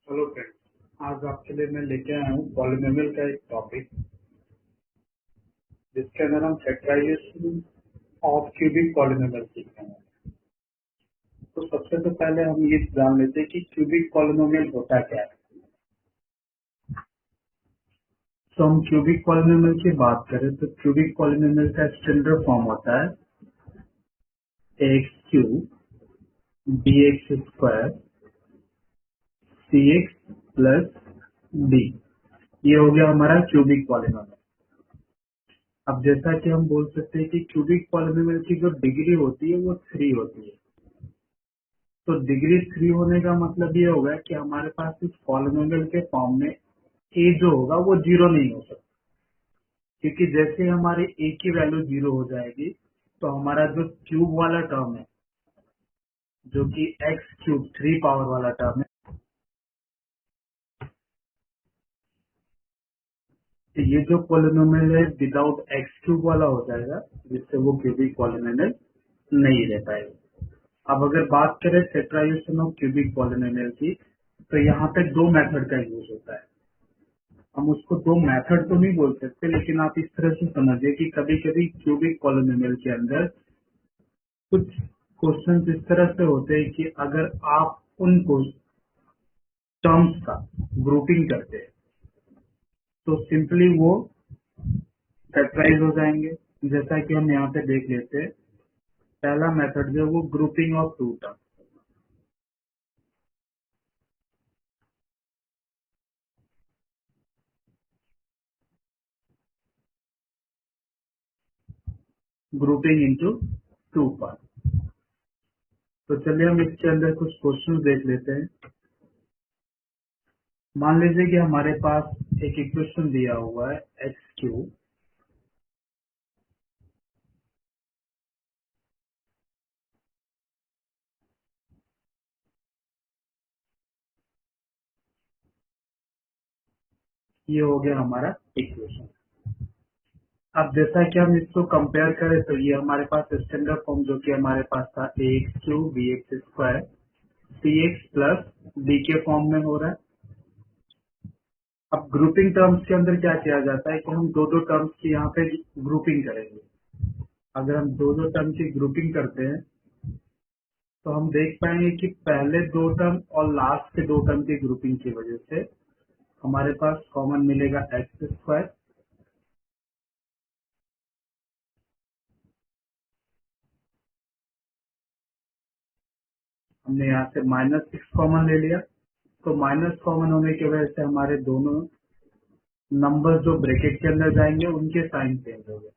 Hello friends, आज आपके लिए मैं लेके आया हूँ पॉलिनोमियल का एक टॉपिक जिसके अंदर हम फैक्टराइजेशन ऑफ क्यूबिक पॉलिनोमियल सीखेंगे। तो सबसे तो पहले हम ये जान लेते हैं कि क्यूबिक पॉलिनोमियल होता क्या है। तो हम क्यूबिक पॉलिनोमियल की बात करें तो क्यूबिक पॉलिनोमियल का स्टैंडर्ड फॉर्म होता है x cube b x square c x plus d. ये हो गया हमारा क्यूबिक पॉलिनोमियल। अब जैसा कि हम बोल सकते हैं कि क्यूबिक पॉलिनोमियल की जो डिग्री होती है वो 3 होती है। तो डिग्री 3 होने का मतलब ये होगा कि हमारे पास इस पॉलिनोमियल के फॉर्म में ए जो होगा वो 0 नहीं हो सकता, क्योंकि जैसे ही हमारे ए की वैल्यू 0 हो जाएगी तो हमारा जो क्यूब वाला टर्म है, जो कि एक्स क्यूब 3 पावर वाला टर्म है, तो ये जो पॉलिनोमियल है विदाउट एक्स क्यूब वाला हो जाएगा, जिससे वो क्यूबिक पॉलिनोमियल नहीं रह पाएगा। अब अगर बात करें फैक्टराइजेशन ऑफ क्यूबिक पॉलिनोमियल की, तो यहाँ पे दो मेथड का यूज होता है। हम उसको दो मेथड तो नहीं बोल सकते, लेकिन आप इस तरह से समझिए कि कभी कभी क्यूबिक पॉलिनोमियल के अंदर कुछ क्वेश्चन इस तरह से होते हैं कि अगर आप उन टर्म्स का ग्रुपिंग करते हैं तो सिंपली वो फैक्टराइज हो जाएंगे। जैसा कि हम यहाँ पे देख लेते हैं, पहला मेथड जो है वो grouping of two term. Grouping into two part. तो चलिए हम इसके अंदर कुछ क्वेश्चन देख लेते हैं। मान लीजिए कि हमारे पास एक इक्वेशन दिया हुआ है एक्स क्यूब ये हो गया हमारा इक्वेशन। अब जैसा कि हम इसको कंपेयर करें तो ये हमारे पास स्टैंडर्ड फॉर्म जो कि हमारे पास था a x cube b x square c x plus d के फॉर्म में हो रहा है। अब ग्रुपिंग टर्म्स के अंदर क्या किया जाता है कि हम दो दो टर्म्स की यहाँ पे ग्रुपिंग करेंगे। अगर हम दो दो टर्म की ग्रुपिंग करते हैं तो हम देख पाएंगे कि पहले दो टर्म और लास्ट के दो टर्म की ग्रुपिंग की वजह से हमारे पास कॉमन मिलेगा एक्स स्क्वायर। हमने यहाँ से -6 कॉमन ले लिया, तो माइनस कॉमन होने की वजह से हमारे दोनों नंबर जो ब्रैकेट के अंदर जाएंगे उनके साइन चेंज हो गए।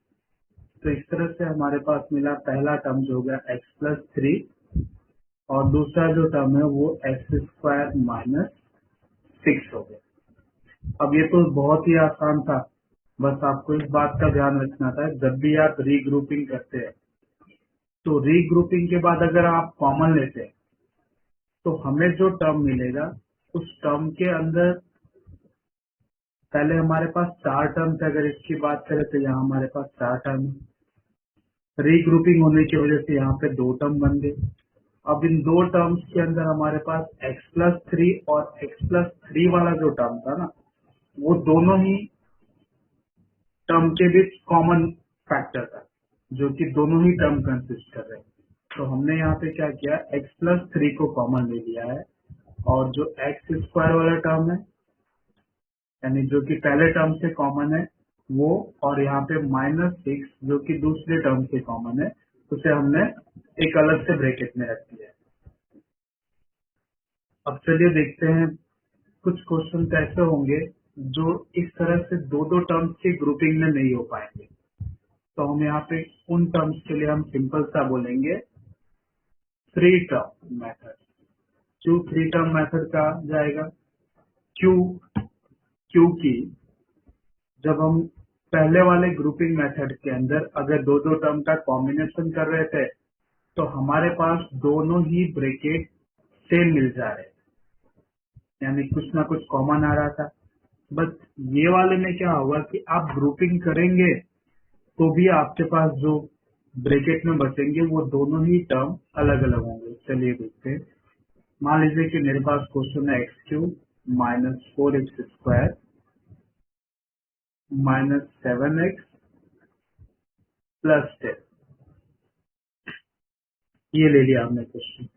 तो इस तरह से हमारे पास मिला पहला टर्म जो हो गया एक्स प्लस 3 और दूसरा जो टर्म है वो एक्स स्क्वायर -6 हो गया। अब ये तो बहुत ही आसान था, बस आपको इस बात का ध्यान रखना था जब भी आप रीग्रुपिंग करते हैं तो रीग्रुपिंग के बाद अगर आप कॉमन लेते हैं तो हमें जो टर्म मिलेगा उस टर्म के अंदर पहले हमारे पास 4 टर्म थे। अगर इसकी बात करें तो यहाँ हमारे पास 4 टर्म है। रीग्रुपिंग होने की वजह से यहाँ पे 2 टर्म बन गए। अब इन दो टर्म्स के अंदर हमारे पास x प्लस 3 और x प्लस 3 वाला जो टर्म था ना, वो दोनों ही टर्म के बीच कॉमन फैक्टर था, जो कि दोनों ही टर्म कंसिस्ट कर रहे हैं। तो हमने यहाँ पे क्या किया, x प्लस 3 को कॉमन ले लिया है और जो एक्स स्क्वायर वाला टर्म है, यानी जो कि पहले टर्म से कॉमन है वो, और यहाँ पे -6 जो कि दूसरे टर्म से कॉमन है, उसे हमने एक अलग से ब्रैकेट में रख दिया है। अब चलिए देखते हैं कुछ क्वेश्चन ऐसे होंगे जो इस तरह से दो दो टर्म्स की ग्रुपिंग में नहीं हो पाएंगे। तो हम यहाँ पे उन टर्म्स के लिए हम सिंपल सा बोलेंगे थ्री टर्म मेथड। क्यों थ्री टर्म मेथड कहा जाएगा? क्यों? क्योंकि जब हम पहले वाले ग्रुपिंग मेथड के अंदर अगर दो दो टर्म का कॉम्बिनेशन कर रहे थे तो हमारे पास दोनों ही ब्रैकेट सेम मिल जा रहे, यानी कुछ ना कुछ कॉमन आ रहा था। बस ये वाले में क्या होगा कि आप ग्रुपिंग करेंगे तो भी आपके पास जो ब्रैकेट में बचेंगे वो दोनों ही टर्म अलग अलग होंगे। चलिए देखते हैं। मान लीजिए कि मेरे पास क्वेश्चन है एक्स क्यूब -4x² -7x +10, ये ले लिया हमने क्वेश्चन।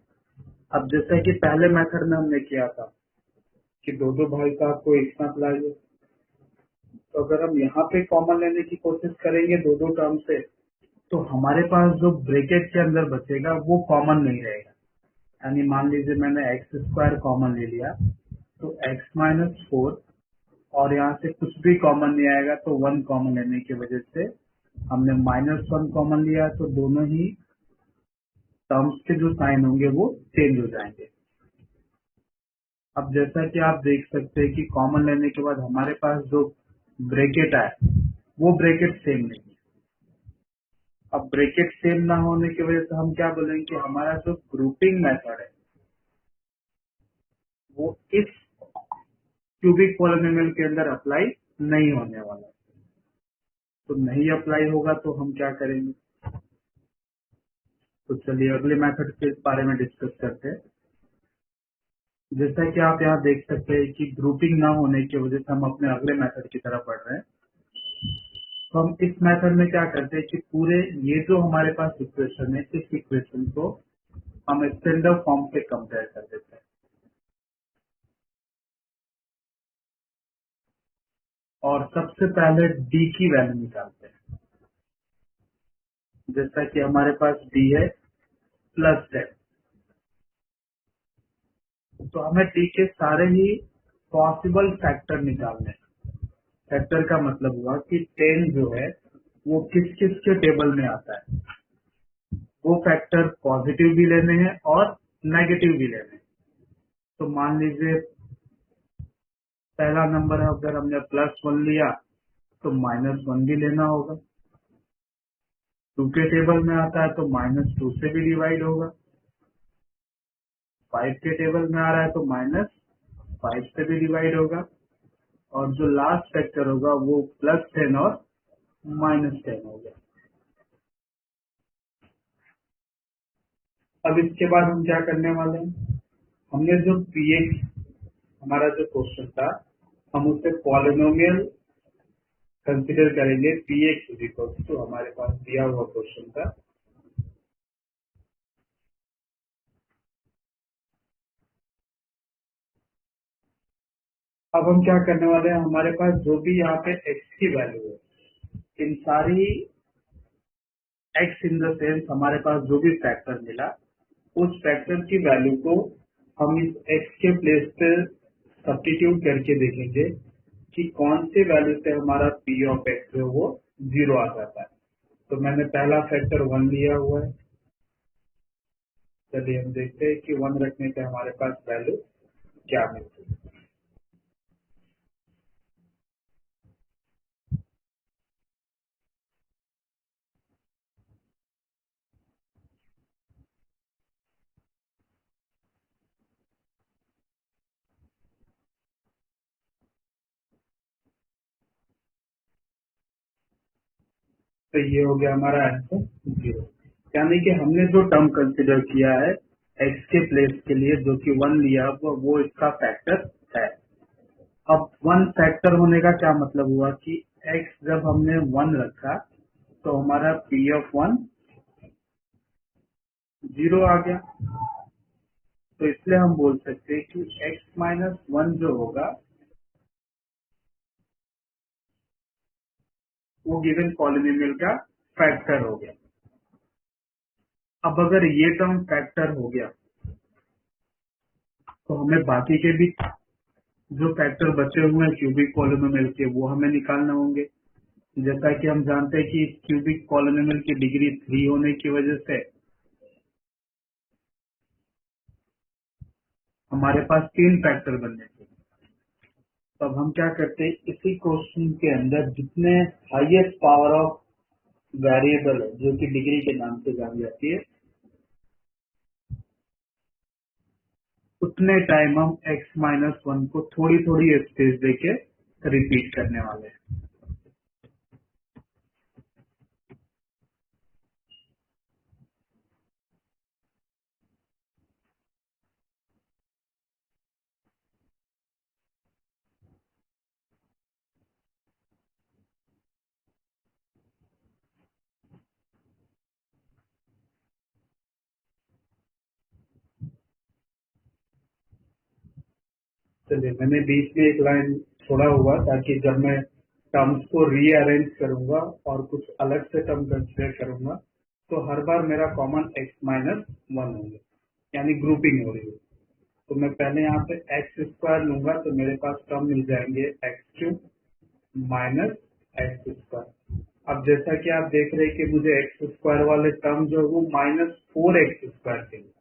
अब जैसा कि पहले मेथड में हमने किया था कि दो दो भाई का आपको एक साथ लाइए, तो अगर हम यहाँ पे कॉमन लेने की कोशिश करेंगे दो दो टर्म से, तो हमारे पास जो ब्रैकेट के अंदर बचेगा वो कॉमन नहीं रहेगा। यानी मान लीजिए मैंने x² कॉमन ले लिया, तो x-4, और यहाँ से कुछ भी कॉमन नहीं आएगा, तो 1 कॉमन लेने की वजह से हमने -1 कॉमन लिया, तो दोनों ही टर्म्स के जो साइन होंगे वो चेंज हो जाएंगे। अब जैसा कि आप देख सकते हैं कि कॉमन लेने के बाद हमारे पास जो ब्रैकेट आए वो ब्रैकेट सेम नहीं है। अब ब्रैकेट सेम ना होने की वजह से हम क्या बोलेंगे कि हमारा जो ग्रुपिंग मेथड है वो इस क्यूबिक पॉलिनोमियल के अंदर अप्लाई नहीं होने वाला है। तो नहीं अप्लाई होगा तो हम क्या करेंगे? तो चलिए अगले मेथड के बारे में डिस्कस करते हैं। जैसा कि आप यहाँ देख सकते हैं कि ग्रुपिंग ना होने की वजह से हम अपने अगले मेथड की तरफ बढ़ रहे हैं। तो हम इस मेथड में क्या करते हैं कि पूरे ये जो हमारे पास इक्वेशन है, इस इक्वेशन को हम स्टैंडर्ड फॉर्म से कंपेयर कर देते हैं और सबसे पहले डी की वैल्यू निकालते हैं। जैसा कि हमारे पास डी है +10, तो हमें डी के सारे ही पॉसिबल फैक्टर निकालने हैं। फैक्टर का मतलब हुआ कि 10 जो है वो किस किस के टेबल में आता है। वो फैक्टर पॉजिटिव भी लेने हैं और नेगेटिव भी लेने हैं। तो मान लीजिए पहला नंबर है, अगर हमने +1 लिया तो -1 भी लेना होगा। 2 के टेबल में आता है तो -2 से भी डिवाइड होगा। 5 के टेबल में आ रहा है तो -5 से भी डिवाइड होगा। और जो लास्ट फैक्टर होगा वो +10 और -10 होगा। अब इसके बाद हम क्या करने वाले हैं? हमने जो px हमारा जो क्वेश्चन था, हम उसे पॉलिनोमियल कंसीडर करेंगे। px = हमारे पास दिया हुआ क्वेश्चन था, अब हम क्या करने वाले हैं? हमारे पास जो भी यहाँ पे x की वैल्यू है, इन सारी x इन द सेंस हमारे पास जो भी फैक्टर मिला, उस फैक्टर की वैल्यू को हम इस x के प्लेस पे सब्स्टिट्यूट करके देखेंगे कि कौन सी वैल्यू से हमारा p ऑफ x है वो 0 आ जाता है। तो मैंने पहला फैक्टर 1 लिया हुआ है। चलिए हम देखते हैं कि 1 रखने से हमारे पास वैल्यू क्या मिलती है। तो ये हो गया हमारा आंसर 0। यानी कि हमने जो टर्म कंसिडर किया है x के प्लेस के लिए, जो कि 1 लिया, वो इसका फैक्टर है। अब 1 फैक्टर होने का क्या मतलब हुआ कि x जब हमने 1 रखा तो हमारा p ऑफ 1 0 आ गया। तो इसलिए हम बोल सकते हैं कि x-1 जो होगा वो गिवन पॉलिनोमियल का फैक्टर हो गया। अब अगर ये टर्म फैक्टर हो गया तो हमें बाकी के भी जो फैक्टर बचे हुए हैं क्यूबिक पॉलिनोमियल के, वो हमें निकालने होंगे। जैसा कि हम जानते हैं कि क्यूबिक पॉलिनोमियल की डिग्री 3 होने की वजह से हमारे पास 3 फैक्टर बनने चाहिए। तो अब हम क्या करते हैं, इसी क्वेश्चन के अंदर जितने हाईएस्ट पावर ऑफ वेरिएबल है, जो कि डिग्री के नाम से जानी जाती है, उतने टाइम हम x-1 को थोड़ी थोड़ी स्पेस देके रिपीट करने वाले हैं। चलिए मैंने बीच में एक लाइन छोड़ा हुआ ताकि जब मैं टर्म्स को रीअरेंज करूंगा और कुछ अलग से टर्म कंसिडर करूंगा तो हर बार मेरा कॉमन x माइनस वन होंगे, यानी ग्रुपिंग हो रही है। तो मैं पहले यहाँ पे एक्स स्क्वायर लूंगा तो मेरे पास टर्म मिल जाएंगे x cube minus x square. अब जैसा कि आप देख रहे हैं कि मुझे एक्स स्क्वायर वाले टर्म जो है वो माइनस फोर एक्स स्क्वायर के लिए,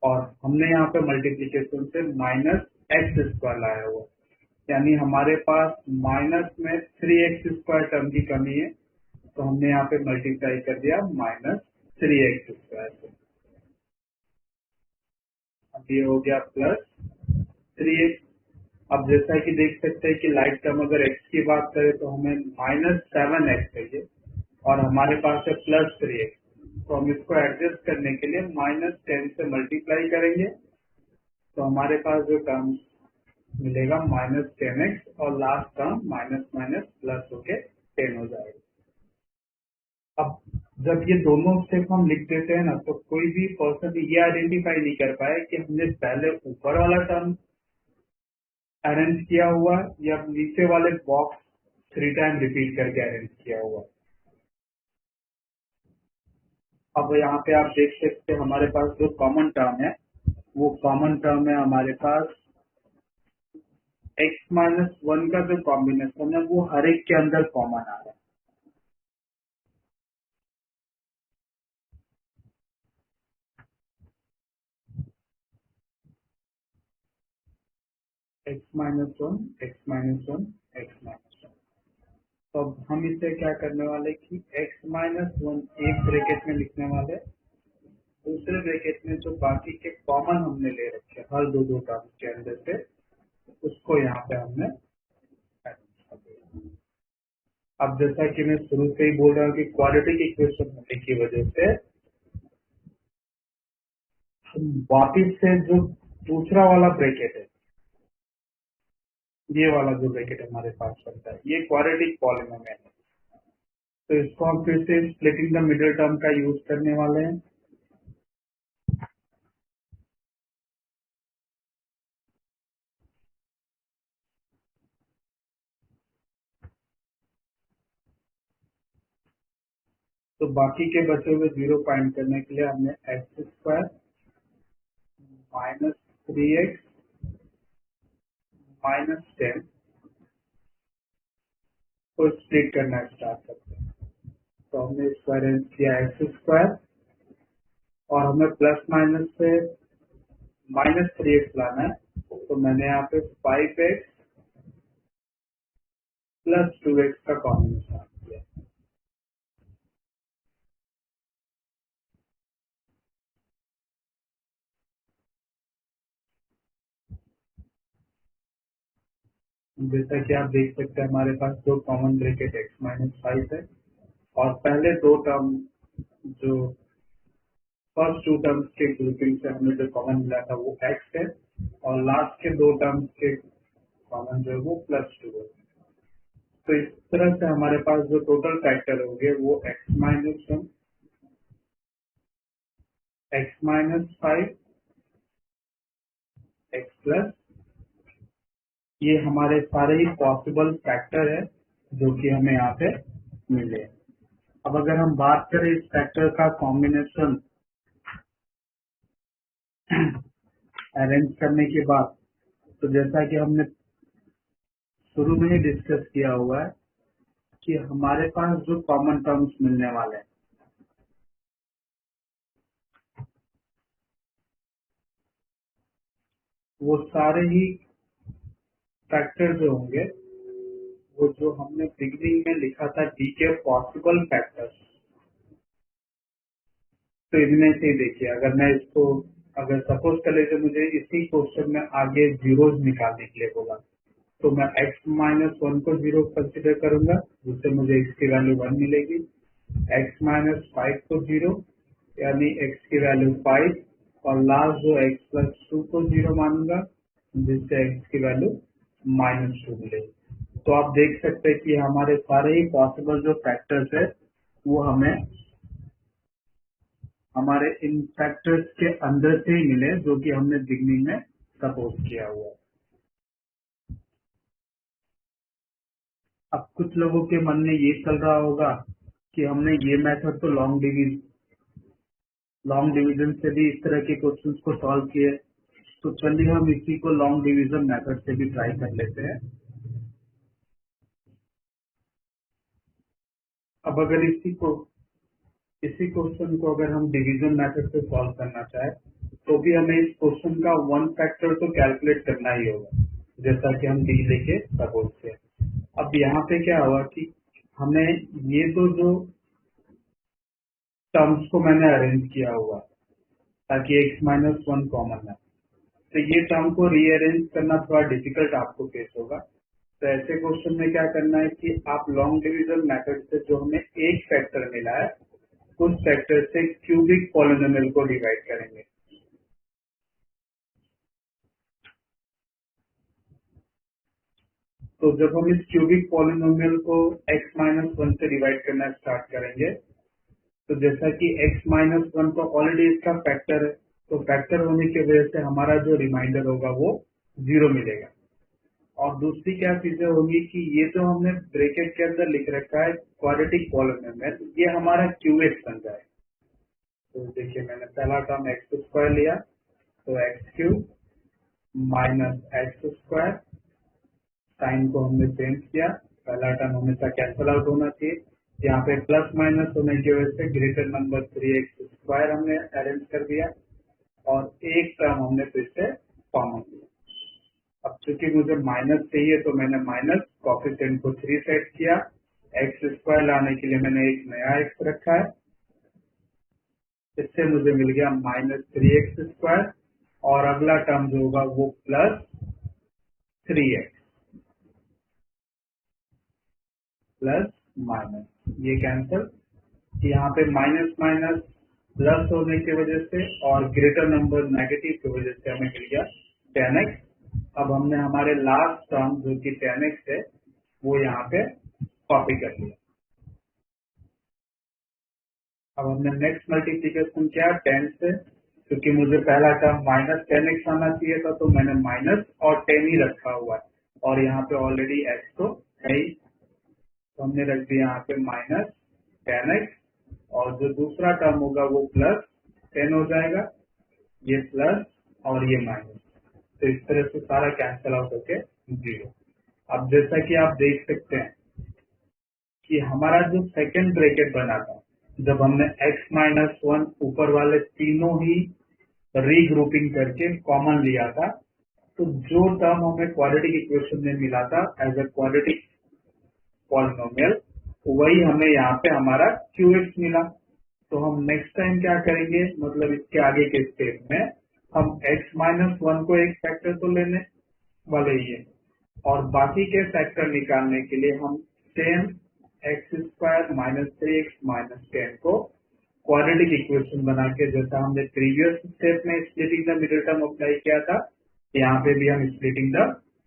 और हमने यहाँ पे मल्टीप्लीकेशन से माइनस एक्स स्क्वायर लाया हुआ, यानी हमारे पास माइनस में थ्री एक्स स्क्वायर टर्म की कमी है, तो हमने यहाँ पे मल्टीप्लाई कर दिया माइनस थ्री एक्स स्क्वायर से। अब ये हो गया प्लस थ्री एक्स। अब जैसा कि देख सकते हैं कि लाइक टर्म अगर एक्स की बात करें तो हमें माइनस सेवन एक्स चाहिए और हमारे पास है प्लस थ्री एक्स, तो हम इसको एडजस्ट करने के लिए माइनस टेन से मल्टीप्लाई करेंगे, तो हमारे पास जो टर्म मिलेगा माइनस टेन एक्स और last term minus minus plus होके टेन हो जाएगा। अब जब ये दोनों स्टेप हम लिख देते हैं ना, तो कोई भी पर्सन ये आइडेंटिफाई नहीं कर पाए कि हमने पहले ऊपर वाला टर्म अरेंज किया हुआ या नीचे वाले बॉक्स थ्री टाइम रिपीट करके अरेंज किया हुआ। अब यहाँ पे आप देख सकते हैं हमारे पास जो कॉमन टर्म है वो कॉमन टर्म है हमारे पास x माइनस वन का जो कॉम्बिनेशन है वो हर एक के अंदर कॉमन आ रहा है। x minus one x minus one x minus one. तो अब हम इसे क्या करने वाले कि x माइनस वन एक ब्रैकेट में लिखने वाले, दूसरे ब्रैकेट में जो बाकी के कॉमन हमने ले रखे हर दो दो टर्म के अंदर से उसको यहाँ पे हमने arrange कर दिया। अब जैसा कि मैं शुरू से ही बोल रहा हूँ कि क्वाड्रेटिक इक्वेशन होने की वजह से हम वापिस से जो दूसरा वाला ब्रैकेट है, ये वाला जो ब्रैकेट हमारे पास चलता है, ये क्वाड्रेटिक पॉलिनोमियल है, तो इसको हम फिर से स्प्लिटिंग द मिडिल टर्म का यूज करने वाले हैं। तो बाकी के बचे हुए जीरो फाइंड करने के लिए हमने x square minus three x minus ten को स्प्लिट करना स्टार्ट करते हैं। तो हमने इसको अरेंज किया एक्स स्क्वायर और हमें प्लस माइनस से माइनस थ्री एक्स लाना है, तो मैंने यहाँ पे five x plus two x का कॉम्बिनेशन किया। जैसा कि आप देख सकते हैं हमारे पास दो common bracket x minus five है और पहले दो टर्म जो फर्स्ट टू टर्म्स के ग्रुपिंग से हमें जो कॉमन मिला था वो एक्स है और लास्ट के दो टर्म्स के कॉमन जो है वो प्लस टू है। तो इस तरह से हमारे पास जो टोटल फैक्टर होंगे वो x minus one x minus five x plus, ये हमारे सारे ही पॉसिबल फैक्टर है जो कि हमें यहाँ पे मिले। अब अगर हम बात करें इस फैक्टर का कॉम्बिनेशन अरेंज करने के बाद, तो जैसा कि हमने शुरू में ही डिस्कस किया हुआ है कि हमारे पास जो कॉमन टर्म्स मिलने वाले हैं वो सारे ही फैक्टर जो होंगे वो जो हमने बिगनिंग में लिखा था डी के पॉसिबल फैक्टर्स, तो इनमें से ही देखिए अगर मैं इसको अगर सपोज कर लेते मुझे इसी क्वेश्चन में आगे जीरोज निकालने के लिए बोला तो मैं x माइनस वन को जीरो कंसिडर करूंगा जिससे मुझे x की वैल्यू वन मिलेगी, x माइनस फाइव को जीरो यानी x की वैल्यू फाइव, और लास्ट जो x प्लस टू को जीरो मानूंगा जिससे x की वैल्यू माइनस टू मिलेगी। तो आप देख सकते हैं कि हमारे सारे ही पॉसिबल जो फैक्टर्स है वो हमें हमारे इन फैक्टर्स के अंदर से ही मिले जो कि हमने बिगनिंग में सपोज किया हुआ है। अब कुछ लोगों के मन में ये चल रहा होगा कि हमने ये मेथड तो लॉन्ग डिवीजन से भी इस तरह के क्वेश्चंस को सॉल्व किए, तो चलिए हम इसी को लॉन्ग डिवीजन मेथड से भी ट्राई कर लेते हैं। अब अगर इसी क्वेश्चन को अगर हम डिवीजन मेथड से सॉल्व करना चाहे तो भी हमें इस क्वेश्चन का वन फैक्टर तो कैलकुलेट करना ही होगा, जैसा कि हम डी लेके सपोज से। अब यहाँ पे क्या हुआ कि हमें ये तो जो टर्म्स को मैंने अरेंज किया हुआ ताकि x-1 कॉमन है, तो ये टर्म को रीअरेंज करना थोड़ा डिफिकल्ट आपको फेस होगा। तो ऐसे क्वेश्चन में क्या करना है कि आप लॉन्ग डिवीजन मेथड से जो हमें एक फैक्टर मिला है उस फैक्टर से क्यूबिक पॉलिनोमियल को डिवाइड करेंगे। तो जब हम इस क्यूबिक पॉलिनोमियल को x-1 से डिवाइड करना स्टार्ट करेंगे, तो जैसा कि x-1 तो ऑलरेडी इसका फैक्टर है, तो फैक्टर होने की वजह से हमारा जो रिमाइंडर होगा वो 0 मिलेगा। और दूसरी क्या चीजें होंगी कि ये जो हमने ब्रैकेट के अंदर लिख रखा है क्वाड्रेटिक पॉलिनोमियल, ये हमारा क्यूएक्स बन जाएगा। तो देखिए मैंने पहला टर्म x² लिया, तो x³ माइनस x², साइन को हमने चेंज किया, पहला टर्म हमेशा कैंसल आउट होना चाहिए। यहाँ पे प्लस माइनस होने की वजह से ग्रेटर नंबर 3x² हमने अरेंज कर दिया और एक टर्म हमने फिर से कॉमन लिया। अब चूंकि मुझे माइनस चाहिए तो मैंने माइनस कोफिशिएंट को 3 सेट किया, x² लाने के लिए मैंने एक नया x रखा है, इससे मुझे मिल गया -3x² और अगला टर्म जो होगा वो +3x प्लस माइनस, ये कैंसल, यहाँ पे माइनस माइनस प्लस होने की वजह से और ग्रेटर नंबर नेगेटिव की वजह से हमें मिल गया 10x। अब हमने हमारे लास्ट टर्म जो कि 10x है वो यहाँ पे कॉपी कर लिया। अब हमने नेक्स्ट मल्टीप्लीकेशन किया 10 से, क्योंकि मुझे पहला टर्म -10x आना चाहिए था तो मैंने माइनस और 10 ही रखा हुआ है और यहाँ पे ऑलरेडी x तो है ही, तो हमने रख दिया यहाँ पे -10x और जो दूसरा टर्म होगा वो +10 हो जाएगा, ये प्लस और ये माइनस, तो इस तरह से सारा कैंसल आउट होके 0। अब जैसा कि आप देख सकते हैं कि हमारा जो सेकंड ब्रैकेट बना था जब हमने x-1 ऊपर वाले तीनों ही रीग्रुपिंग करके कॉमन लिया था, तो जो टर्म हमें क्वाड्रेटिक इक्वेशन में मिला था एज अ क्वाड्रेटिक पॉलिनोमियल, वही हमें यहाँ पे हमारा QX मिला। तो हम नेक्स्ट टाइम क्या करेंगे, मतलब इसके आगे के स्टेप में हम x-1 को एक फैक्टर तो लेने वाले ही है और बाकी के फैक्टर निकालने के लिए हम सेम x² -3x 10 को क्वाड्रेटिक इक्वेशन बना के, जैसा हमने प्रीवियस स्टेप में splitting the middle term apply किया था, यहाँ पे भी हम splitting the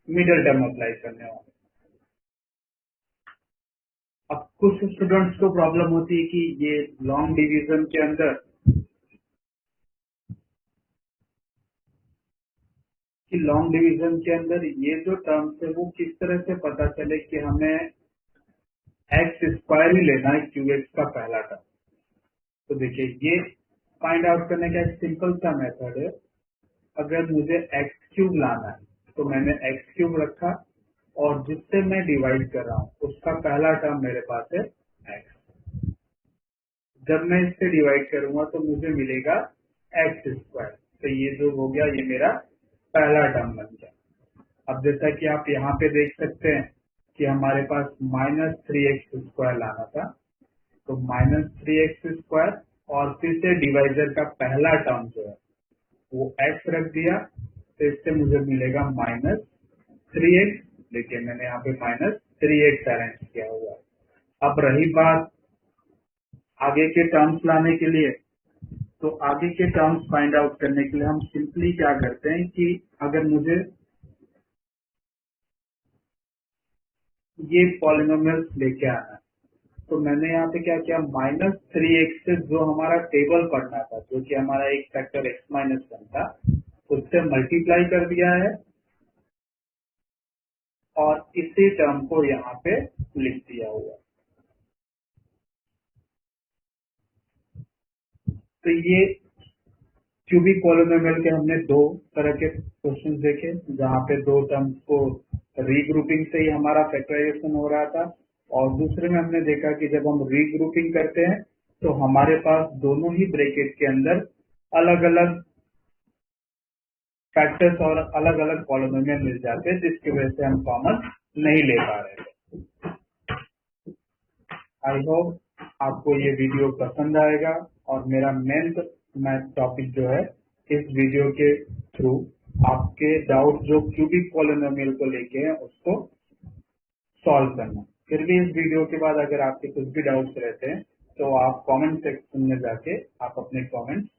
middle term apply करने वाले। अब कुछ स्टूडेंट्स को प्रॉब्लम होती है कि ये लॉन्ग डिवीजन के अंदर ये जो टर्म्स है वो किस तरह से पता चले कि हमें x² ही लेना है QX का पहला टर्म। तो देखिए ये फाइंड आउट करने का एक सिंपल सा मेथड है। अगर मुझे x³ लाना है तो मैंने x³ रखा और जिससे मैं डिवाइड कर रहा हूँ उसका पहला टर्म मेरे पास है x। जब मैं इससे डिवाइड करूंगा तो मुझे मिलेगा x², तो ये जो हो गया ये मेरा पहला टर्म बन गया। अब जैसा कि आप यहाँ पे देख सकते हैं कि हमारे पास -3x² लाना था, तो -3x² और फिर से डिवाइजर का पहला टर्म जो है वो x रख दिया, तो इससे मुझे मिलेगा -3x, देखिए मैंने यहाँ पे -3x अरेंज किया हुआ है। अब रही बात आगे के टर्म्स लाने के लिए, तो आगे के टर्म्स फाइंड आउट करने के लिए हम सिंपली क्या करते हैं कि अगर मुझे ये पॉलिनोमियल्स लेके आना है तो मैंने यहाँ पे क्या किया, -3x से जो हमारा टेबल पढ़ना था, जो कि हमारा एक फैक्टर x-1 था, उससे मल्टीप्लाई कर दिया है और इसी टर्म को यहाँ पे लिख दिया हुआ है। तो ये क्यूबिक पॉलिनोमियल के हमने दो तरह के क्वेश्चन देखे, जहाँ पे दो टर्म्स को रीग्रुपिंग से ही हमारा फैक्टराइजेशन हो रहा था, और दूसरे में हमने देखा कि जब हम रीग्रुपिंग करते हैं तो हमारे पास दोनों ही ब्रैकेट के अंदर अलग अलग फैक्टर्स और अलग अलग पॉलिनोमियल मिल जाते हैं, जिसकी वजह से हम कॉमन नहीं ले पा रहे थे। आई होप आपको ये वीडियो पसंद आएगा, और मेरा मेन मैथ टॉपिक जो है, इस वीडियो के थ्रू आपके डाउट जो क्यूबिक पॉलिनोमियल को लेके हैं उसको सॉल्व करना। फिर भी इस वीडियो के बाद अगर आपके कुछ भी डाउट्स रहते हैं तो आप कमेंट सेक्शन में जाके आप अपने कमेंट्स